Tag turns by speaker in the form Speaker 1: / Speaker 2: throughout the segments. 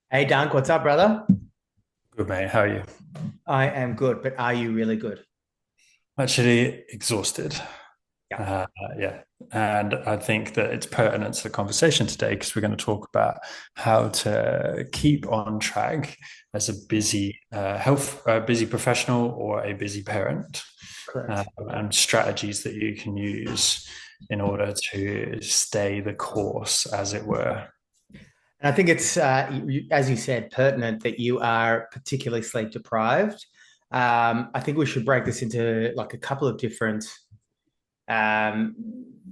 Speaker 1: Hey Dunk, what's up, brother?
Speaker 2: Good mate, how are you?
Speaker 1: I am good, but are you really good?
Speaker 2: Actually exhausted.
Speaker 1: Yeah.
Speaker 2: Uh, yeah, and I think that it's pertinent to the conversation today because we're going to talk about how to keep on track as a busy busy professional or a busy parent,
Speaker 1: Correct.
Speaker 2: and strategies that you can use in order to stay the course, as it were.
Speaker 1: And I think it's, as you said, pertinent that you are particularly sleep deprived. I think we should break this into like a couple of different um,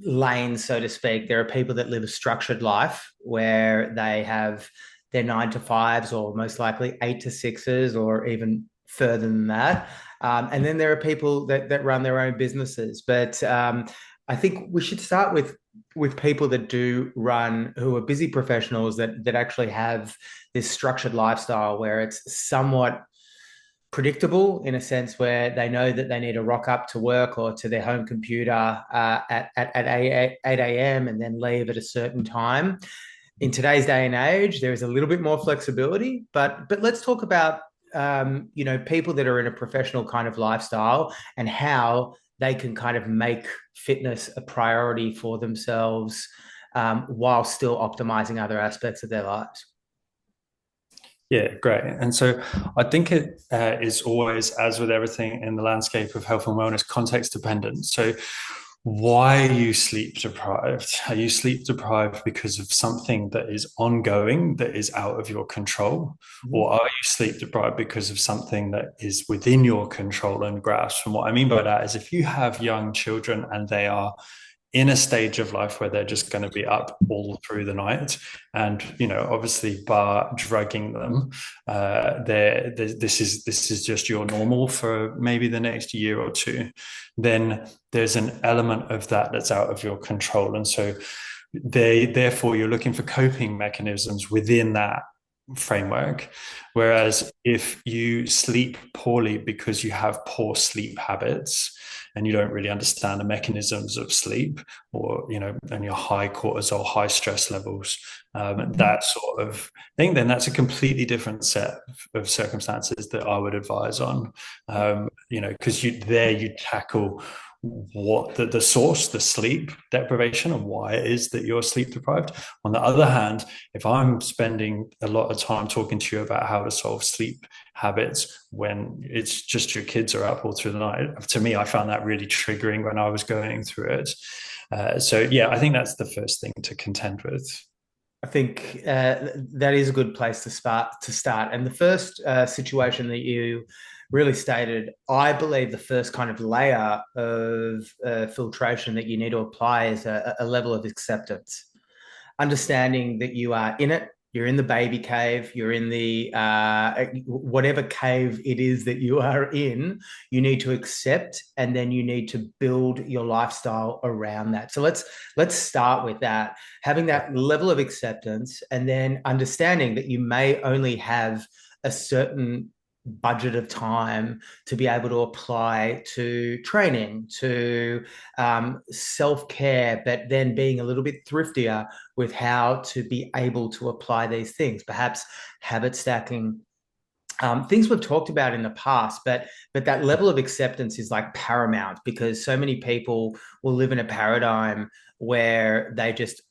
Speaker 1: lanes, so to speak. There are people that live a structured life where they have their 9 to 5s or most likely 8 to 6s or even further than that. And then there are people that run their own businesses. But I think we should start with people that do run who are busy professionals that actually have this structured lifestyle where it's somewhat predictable in a sense where they know that they need to rock up to work or to their home computer at 8 a.m. and then leave at a certain time. In today's day and age, there is a little bit more flexibility, but let's talk about people that are in a professional kind of lifestyle and how they can kind of make fitness a priority for themselves while still optimizing other aspects of their lives.
Speaker 2: Yeah, great. And so I think it is always, as with everything in the landscape of health and wellness, context dependent. So, why are you sleep deprived? Are you sleep deprived because of something that is ongoing, that is out of your control?
Speaker 1: Mm-hmm.
Speaker 2: Or are you sleep deprived because of something that is within your control and grasp? And what I mean by that is if you have young children and they are in a stage of life where they're just going to be up all through the night and obviously bar drugging them, this is just your normal for maybe the next year or two, then there's an element of that that's out of your control. And so therefore you're looking for coping mechanisms within that framework. Whereas if you sleep poorly because you have poor sleep habits and you don't really understand the mechanisms of sleep, or and your high cortisol, high stress levels, that sort of thing, then that's a completely different set of circumstances that I would advise on. Because you tackle what the source, the sleep deprivation, and why it is that you're sleep deprived. On the other hand, if I'm spending a lot of time talking to you about how to solve sleep habits when it's just your kids are up all through the night, to me, I found that really triggering when I was going through it. So yeah, I think that's the first thing to contend with.
Speaker 1: I think that is a good place to start. And the first situation that you really stated, I believe the first kind of layer of filtration that you need to apply is a level of acceptance, understanding that you are in it. You're in the baby cave. You're in the whatever cave it is that you are in. You need to accept, and then you need to build your lifestyle around that. So let's start with that, having that level of acceptance, and then understanding that you may only have a certain budget of time to be able to apply to training, to self care, but then being a little bit thriftier with how to be able to apply these things, perhaps habit stacking. Things we've talked about in the past, but that level of acceptance is like paramount because so many people will live in a paradigm where they just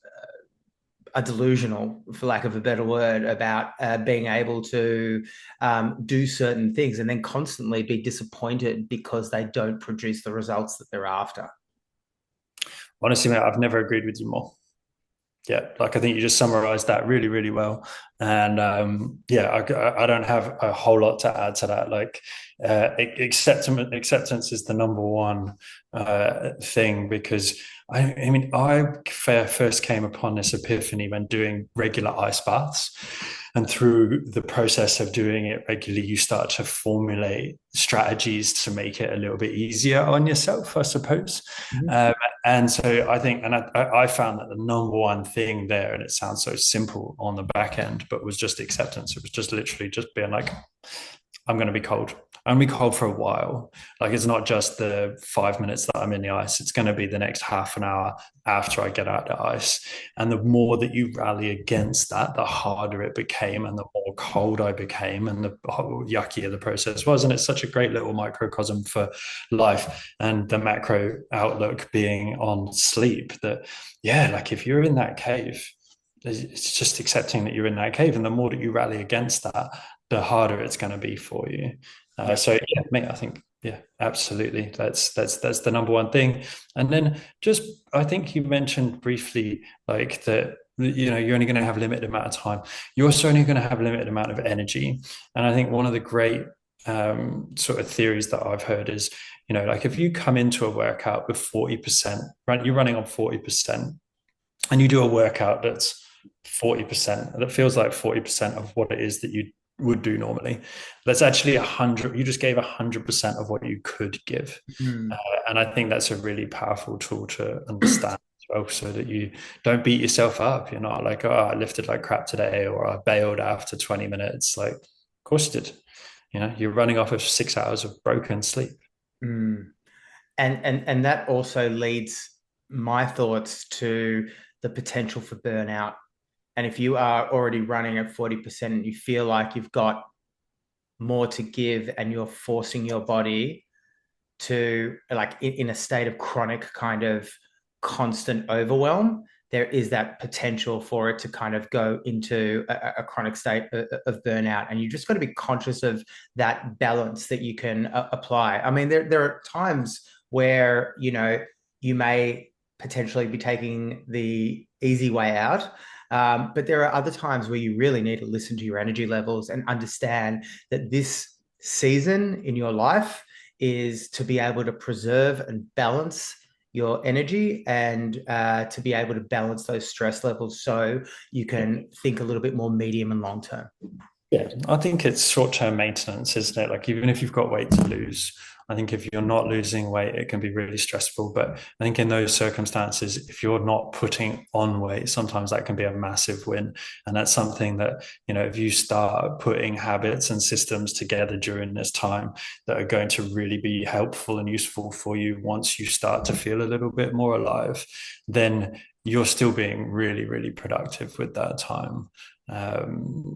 Speaker 1: are delusional, for lack of a better word, about being able to do certain things and then constantly be disappointed because they don't produce the results that they're after.
Speaker 2: Honestly, mate, I've never agreed with you more. Yeah, like I think you just summarized that really, really well. And yeah, I don't have a whole lot to add to that. Like acceptance is the number one thing because I mean, I first came upon this epiphany when doing regular ice baths. And through the process of doing it regularly, you start to formulate strategies to make it a little bit easier on yourself, I suppose.
Speaker 1: Mhm.
Speaker 2: Um, and so I think, and I found that the number one thing there, and it sounds so simple on the back end, but was just acceptance. It was just literally just being like, I'm going to be cold. and be cold for a while. Like it's not just the 5 minutes that I'm in the ice, it's going to be the next half an hour after I get out the ice. And the more that you rally against that, the harder it became and the more cold I became and the yuckier the process was. And it's such a great little microcosm for life and the macro outlook being on sleep that, yeah, like if you're in that cave, it's just accepting that you're in that cave. And the more that you rally against that, the harder it's going to be for you.
Speaker 1: Yeah.
Speaker 2: So yeah, mate, I think yeah, absolutely. That's the number one thing. And then just I think you mentioned briefly like that you're only going to have a limited amount of time. You're also only going to have a limited amount of energy. And I think one of the great sort of theories that I've heard is, like if you come into a workout with 40%, right, you're running on 40%, and you do a workout that's 40%, that feels like 40% of what it is that you would do normally. That's actually 100. You just gave 100% of what you could give.
Speaker 1: Mm.
Speaker 2: And I think that's a really powerful tool to understand as well, so that you don't beat yourself up. You're not like, oh, I lifted like crap today, or I bailed after 20 minutes. Like, of course you did. You're running off of 6 hours of broken sleep.
Speaker 1: Mm. And that also leads my thoughts to the potential for burnout. And if you are already running at 40% and you feel like you've got more to give and you're forcing your body to like in a state of chronic kind of constant overwhelm, there is that potential for it to kind of go into a chronic state of burnout. And you just got to be conscious of that balance that you can apply. I mean, there are times where, you may potentially be taking the easy way out. But there are other times where you really need to listen to your energy levels and understand that this season in your life is to be able to preserve and balance your energy and to be able to balance those stress levels so you can think a little bit more medium and long term.
Speaker 2: Yeah, I think it's short-term maintenance, isn't it? Like even if you've got weight to lose, I think if you're not losing weight, it can be really stressful. But I think in those circumstances, if you're not putting on weight, sometimes that can be a massive win. And that's something that, if you start putting habits and systems together during this time that are going to really be helpful and useful for you once you start to feel a little bit more alive, then you're still being really, really productive with that time.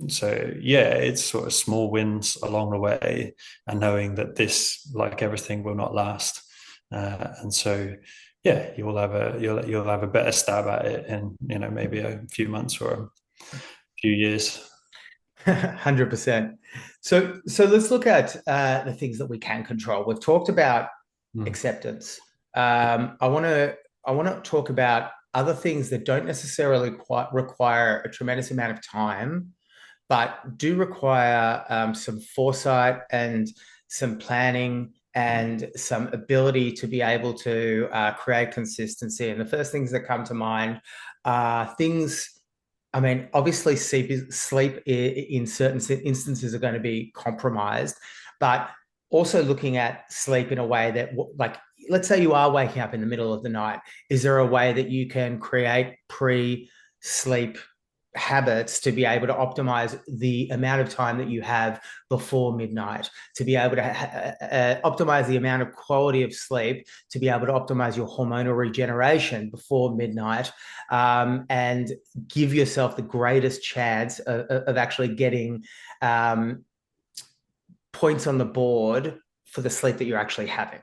Speaker 2: So yeah, it's sort of small wins along the way, and knowing that this, like everything, will not last. And so yeah, you'll have a better stab at it in maybe a few months or a few years.
Speaker 1: 100%. So let's look at the things that we can control. We've talked about
Speaker 2: Mm.
Speaker 1: acceptance. I want to talk about other things that don't necessarily quite require a tremendous amount of time, but do require some foresight and some planning and some ability to be able to create consistency. And the first things that come to mind are things. I mean, obviously, sleep in certain instances are going to be compromised, but also looking at sleep in a way that, like, let's say you are waking up in the middle of the night. Is there a way that you can create pre-sleep habits to be able to optimize the amount of time that you have before midnight, to be able to optimize the amount of quality of sleep, to be able to optimize your hormonal regeneration before midnight, and give yourself the greatest chance of actually getting points on the board for the sleep that you're actually having?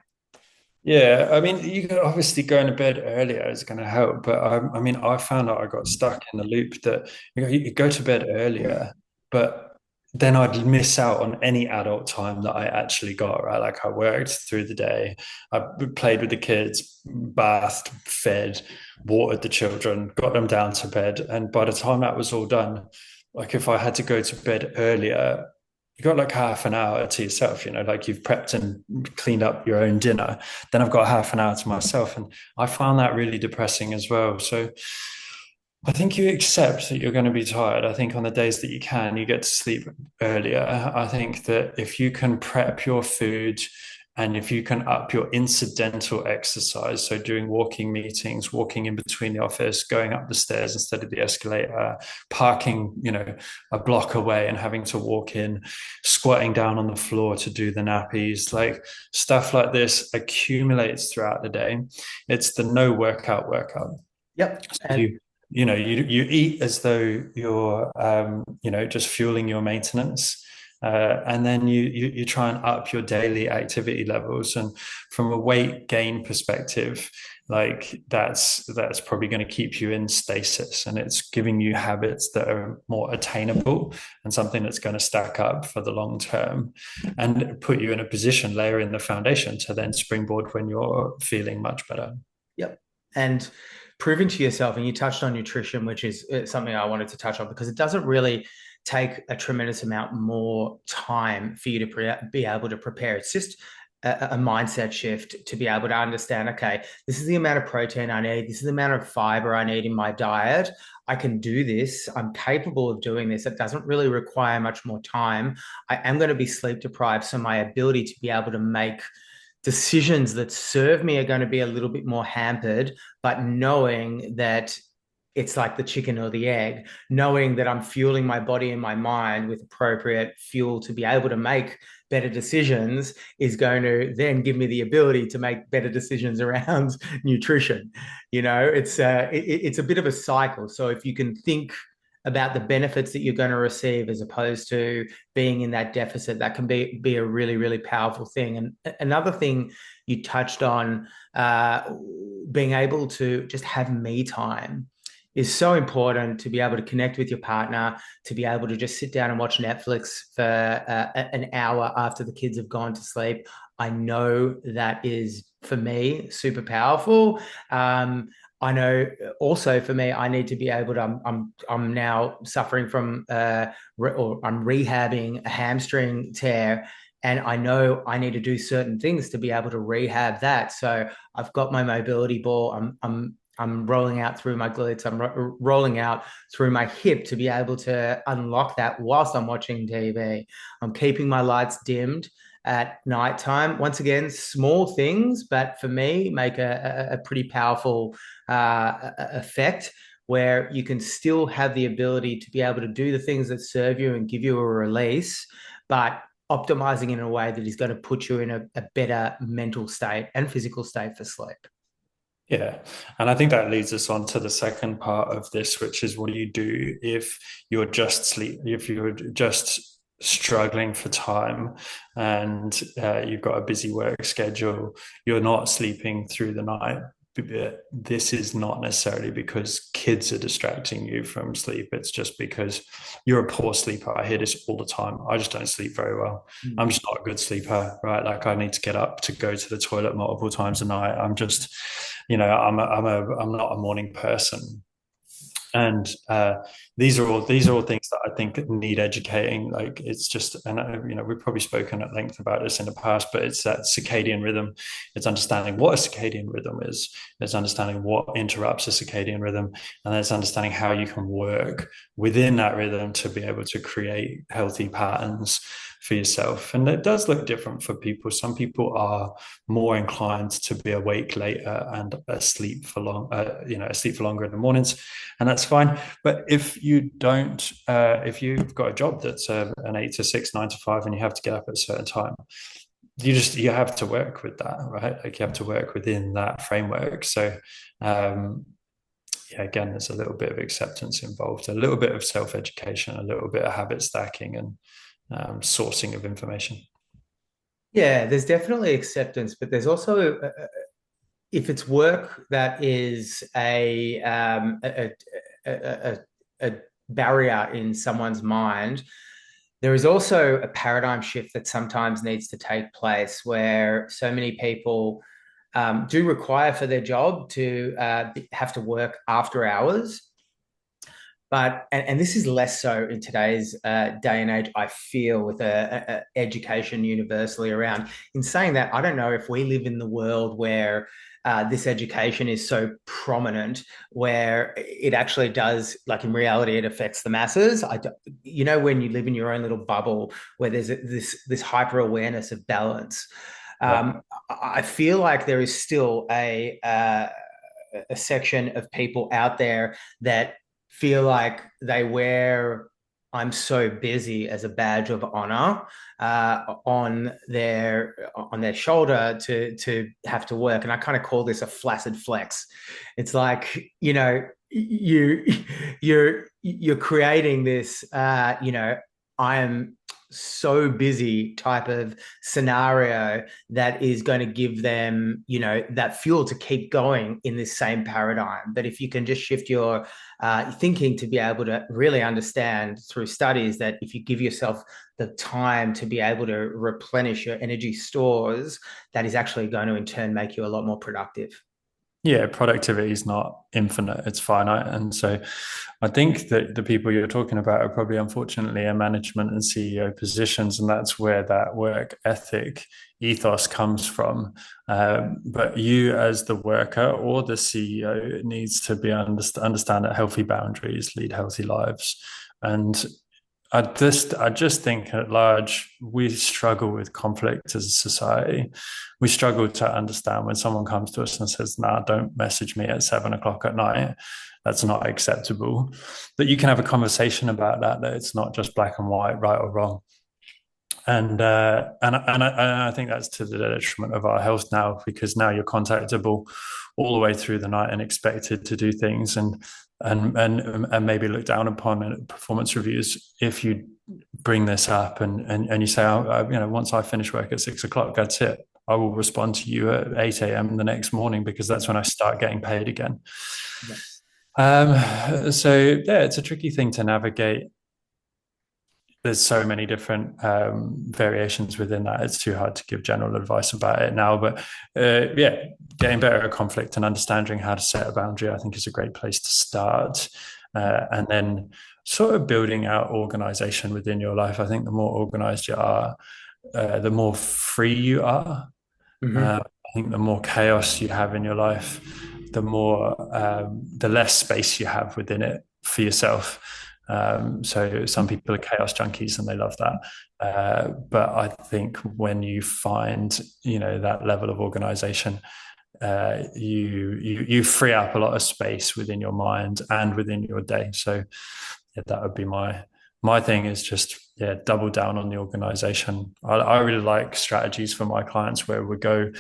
Speaker 2: Yeah, I mean, you could obviously going to bed earlier is going to help, but I mean, I found out I got stuck in the loop that you could go to bed earlier, but then I'd miss out on any adult time that I actually got, right? Like I worked through the day, I played with the kids, bathed, fed, watered the children, got them down to bed, and by the time that was all done, like if I had to go to bed earlier, you got like half an hour to yourself, like you've prepped and cleaned up your own dinner. Then I've got half an hour to myself. And I found that really depressing as well. So I think you accept that you're going to be tired. I think on the days that you can, you get to sleep earlier. I think that if you can prep your food And if you can up your incidental exercise, so doing walking meetings, walking in between the office, going up the stairs instead of the escalator, parking, a block away and having to walk in, squatting down on the floor to do the nappies, like stuff like this accumulates throughout the day. It's the no workout workout.
Speaker 1: Yep.
Speaker 2: So you eat as though you're just fueling your maintenance, and then you try and up your daily activity levels. And from a weight gain perspective, like that's probably going to keep you in stasis, and it's giving you habits that are more attainable and something that's going to stack up for the long term and put you in a position, layer in the foundation to then springboard when you're feeling much better.
Speaker 1: Yep. And proving to yourself, and you touched on nutrition, which is something I wanted to touch on, because it doesn't really take a tremendous amount more time for you to be able to prepare. It's just a mindset shift to be able to understand, okay, this is the amount of protein I need. This is the amount of fiber I need in my diet. I can do this. I'm capable of doing this. It doesn't really require much more time. I am going to be sleep deprived, so my ability to be able to make decisions that serve me are going to be a little bit more hampered, but knowing that it's like the chicken or the egg, knowing that I'm fueling my body and my mind with appropriate fuel to be able to make better decisions is going to then give me the ability to make better decisions around nutrition. It's a bit of a cycle. So if you can think about the benefits that you're going to receive as opposed to being in that deficit, that can be a really, really powerful thing. And another thing you touched on, being able to just have me time is so important, to be able to connect with your partner, to be able to just sit down and watch Netflix for an hour after the kids have gone to sleep. I know that is, for me, super powerful. I know also for me, I need to be able to, I'm now suffering from, or I'm rehabbing a hamstring tear. And I know I need to do certain things to be able to rehab that. So I've got my mobility ball. I'm rolling out through my glutes. I'm rolling out through my hip to be able to unlock that whilst I'm watching TV. I'm keeping my lights dimmed at nighttime. Once again, small things, but for me, make a pretty powerful effect, where you can still have the ability to be able to do the things that serve you and give you a release, but optimizing in a way that is going to put you in a better mental state and physical state for sleep.
Speaker 2: Yeah. And I think that leads us on to the second part of this, which is, what do you do if you're just struggling for time, and you've got a busy work schedule, you're not sleeping through the night? This is not necessarily because kids are distracting you from sleep. It's just because you're a poor sleeper. I hear this all the time. I just don't sleep very well. I'm just not a good sleeper, right? Like, I need to get up to go to the toilet multiple times a night. I'm just, I'm not a morning person. And these are all things that I think need educating. Like, it's just, and we've probably spoken at length about this in the past, but it's that circadian rhythm. It's understanding what a circadian rhythm is. It's understanding what interrupts a circadian rhythm, and then it's understanding how you can work within that rhythm to be able to create healthy patterns for yourself. And it does look different for people. Some people are more inclined to be awake later and asleep for longer in the mornings, and that's fine. But if you don't, if you've got a job that's an 8 to 6, 9 to 5, and you have to get up at a certain time, you have to work with that, right? Like, you have to work within that framework. So again, there's a little bit of acceptance involved, a little bit of self-education, a little bit of habit stacking, and sourcing of information.
Speaker 1: Yeah, there's definitely acceptance, but there's also, if it's work that is a barrier in someone's mind, there is also a paradigm shift that sometimes needs to take place, where so many people do require for their job to have to work after hours. But and this is less so in today's day and age, I feel, with education universally around. In saying that, I don't know if we live in the world where this education is so prominent, where it actually does, like, in reality, it affects the masses. When you live in your own little bubble, where there's this hyper awareness of balance.
Speaker 2: Yeah.
Speaker 1: I feel like there is still a section of people out there that feel like they wear "I'm so busy" as a badge of honor on their shoulder to have to work, and I kind of call this a flaccid flex. It's like, you you're creating this I am so busy type of scenario that is going to give them, that fuel to keep going in this same paradigm. But if you can just shift your thinking to be able to really understand through studies that if you give yourself the time to be able to replenish your energy stores, that is actually going to in turn make you a lot more productive.
Speaker 2: Yeah, productivity is not infinite, it's finite. And so I think that the people you're talking about are probably unfortunately in management and CEO positions, and that's where that work ethic ethos comes from. But you, as the worker or the CEO, needs to be understand that healthy boundaries lead healthy lives. And I just think at large, we struggle with conflict as a society. We struggle to understand when someone comes to us and says, "Nah, don't message me at 7 o'clock at night. That's not acceptable." That you can have a conversation about that. That it's not just black and white, right or wrong. And I think that's to the detriment of our health now, because now you're contactable all the way through the night and expected to do things, and maybe look down upon in performance reviews if you bring this up and you say, once I finish work at 6 o'clock, that's it. I will respond to you at 8 a.m. the next morning, because that's when I start getting paid again.
Speaker 1: Yeah.
Speaker 2: So yeah, it's a tricky thing to navigate. There's so many different variations within that. It's too hard to give general advice about it now. But yeah, getting better at conflict and understanding how to set a boundary, I think, is a great place to start. And then sort of building out organization within your life. I think the more organized you are, the more free you are.
Speaker 1: Mm-hmm.
Speaker 2: I think the more chaos you have in your life, the less space you have within it for yourself. So some people are chaos junkies and they love that. But I think when you find, that level of organization, you free up a lot of space within your mind and within your day. So yeah, that would be my thing, is just double down on the organization. I really like strategies for my clients where we go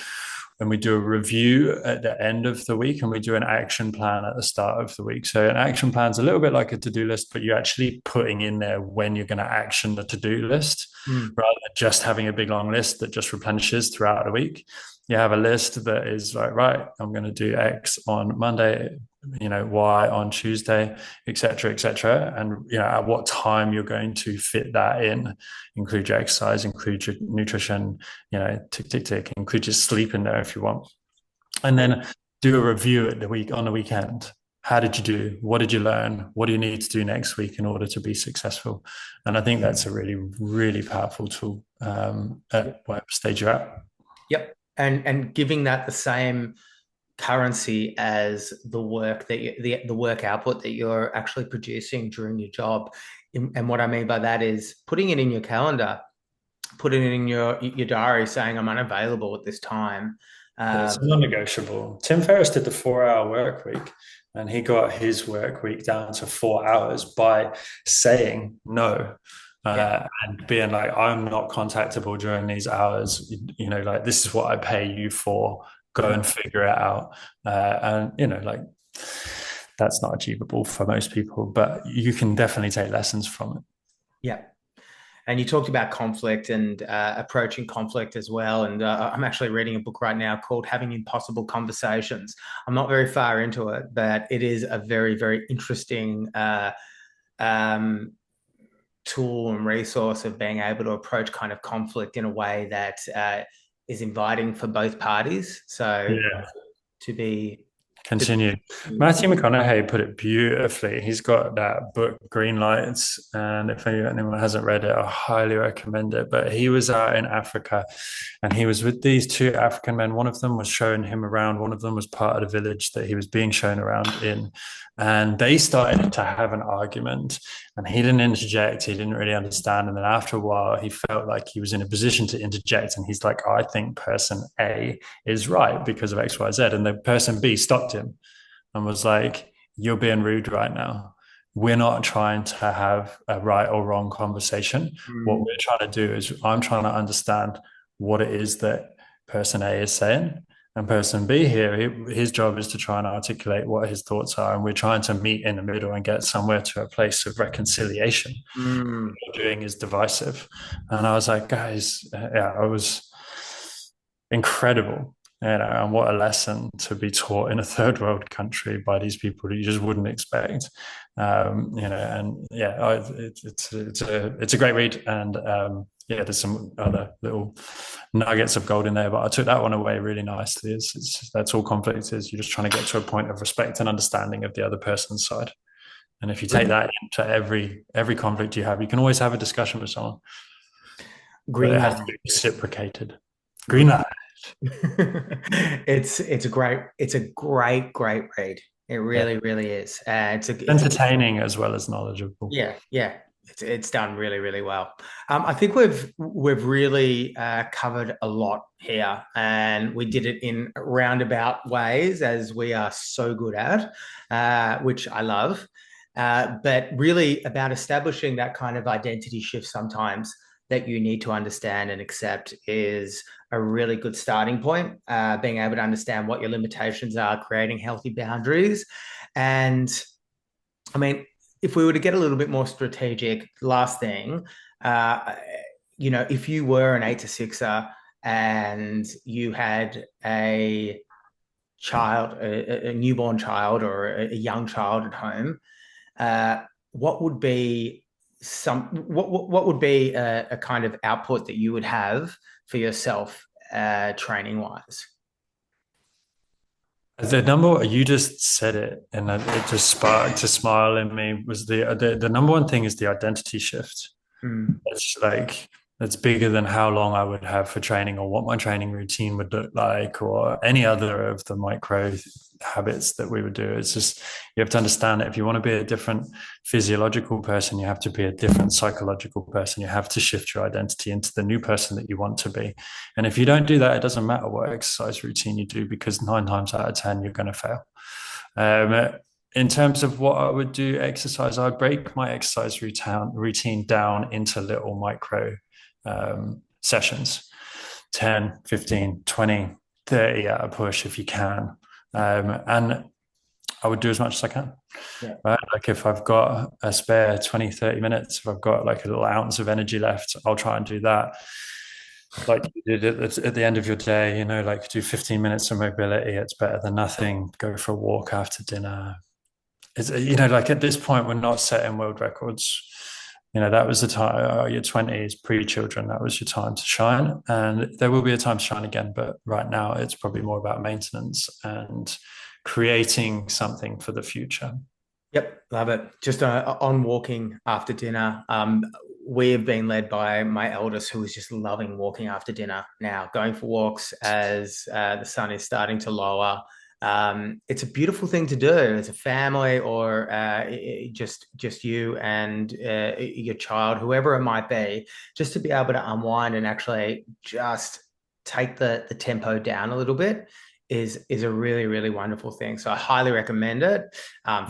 Speaker 2: and we do a review at the end of the week and we do an action plan at the start of the week. So an action plan is a little bit like a to-do list, but you're actually putting in there when you're going to action the to-do list, rather than just having a big long list that just replenishes throughout the week. You have a list that is like, right, I'm going to do X on Monday, Y on Tuesday, etc., and at what time you're going to fit that in. Include your exercise, include your nutrition, tick, include your sleep in there if you want, and then do a review at on the weekend. How did you do? What did you learn? What do you need to do next week in order to be successful? And I think that's a really, really powerful tool at whatever stage you're at.
Speaker 1: Yep. And giving that the same currency as the work that the work output that you're actually producing during your job. And what I mean by that is putting it in your calendar, putting it in your diary, saying I'm unavailable at this time.
Speaker 2: It's non-negotiable. Tim Ferriss did the 4-hour work week, and he got his work week down to 4 hours by saying no. And being like, I'm not contactable during these hours, like, this is what I pay you for, go and figure it out. That's not achievable for most people, but you can definitely take lessons from it.
Speaker 1: Yeah. And you talked about conflict and approaching conflict as well. And I'm actually reading a book right now called Having Impossible Conversations. I'm not very far into it, but it is a very, very interesting tool and resource of being able to approach kind of conflict in a way that is inviting for both parties. So to be
Speaker 2: Continue. Matthew McConaughey put it beautifully. He's got that book, Green Lights, and if anyone hasn't read it, I highly recommend it. But he was out in Africa, and he was with these two African men. One of them was showing him around. One of them was part of the village that he was being shown around in. And they started to have an argument. And he didn't interject. He didn't really understand. And then after a while, he felt like he was in a position to interject. And he's like, I think person A is right because of X, Y, Z. And the person B stopped him and was like, you're being rude right now. We're not trying to have a right or wrong conversation. What
Speaker 1: Mm.
Speaker 2: we're trying to do is I'm trying to understand what it is that person A is saying. And person B here, his job is to try and articulate what his thoughts are. And we're trying to meet in the middle and get somewhere to a place of reconciliation.
Speaker 1: Mm.
Speaker 2: What you're doing is divisive. And I was like, guys, yeah, it was incredible. And what a lesson to be taught in a third world country by these people that you just wouldn't expect. And yeah, it's a great read, and yeah, there's some other little nuggets of gold in there, but I took that one away really nicely. That's all conflict is. You're just trying to get to a point of respect and understanding of the other person's side. And if you take that into every conflict you have, you can always have a discussion with someone, but it
Speaker 1: Green
Speaker 2: has to
Speaker 1: light.
Speaker 2: be reciprocated. Green
Speaker 1: Green.
Speaker 2: light.
Speaker 1: It's a great read. It
Speaker 2: Yeah.
Speaker 1: really, really is. It's a
Speaker 2: Entertaining as well as knowledgeable.
Speaker 1: Yeah, yeah. It's done really, really well. I think we've really covered a lot here, and we did it in roundabout ways, as we are so good at, which I love. But really about establishing that kind of identity shift sometimes that you need to understand and accept is a really good starting point. Being able to understand what your limitations are, creating healthy boundaries, and I mean, if we were to get a little bit more strategic, last thing, uh, if you were an 8 to 6er and you had a child, a newborn child or a young child at home, uh, what would be what would be a kind of output that you would have for yourself, training wise?
Speaker 2: The number you just said it, and it just sparked a smile in me. Was the number one thing is the identity shift.
Speaker 1: Mm.
Speaker 2: It's like it's bigger than how long I would have for training or what my training routine would look like or any other of the micro habits that we would do. It's just you have to understand that if you want to be a different physiological person, you have to be a different psychological person. You have to shift your identity into the new person that you want to be. And if you don't do that, it doesn't matter what exercise routine you do because 9 times out of 10, you're going to fail. In terms of what I would do exercise, I'd break my exercise routine down into little micro sessions, 10, 15, 20, 30 at a push if you can. And I would do as much as I can.
Speaker 1: Yeah.
Speaker 2: Right? Like if I've got a spare 20, 30 minutes, if I've got like a little ounce of energy left, I'll try and do that. Like you did at the end of your day, like do 15 minutes of mobility. It's better than nothing. Go for a walk after dinner. It's, like at this point, we're not setting world records. That was the time, your 20s, pre-children, that was your time to shine. And there will be a time to shine again. But right now, it's probably more about maintenance and creating something for the future.
Speaker 1: Yep, love it. Just on walking after dinner. We have been led by my eldest, who is just loving walking after dinner now, going for walks as the sun is starting to lower. It's a beautiful thing to do as a family, or just you and your child, whoever it might be, just to be able to unwind and actually just take the tempo down a little bit is a really, really wonderful thing. So I highly recommend it,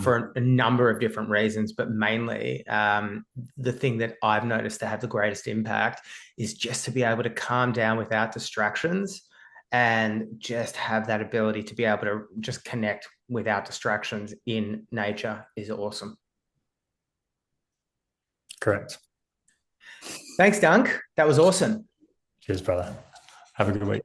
Speaker 1: for a number of different reasons, but mainly the thing that I've noticed to have the greatest impact is just to be able to calm down without distractions and just have that ability to be able to just connect without distractions in nature is awesome.
Speaker 2: Correct.
Speaker 1: Thanks, Dunk. That was awesome.
Speaker 2: Cheers, brother. Have a good week.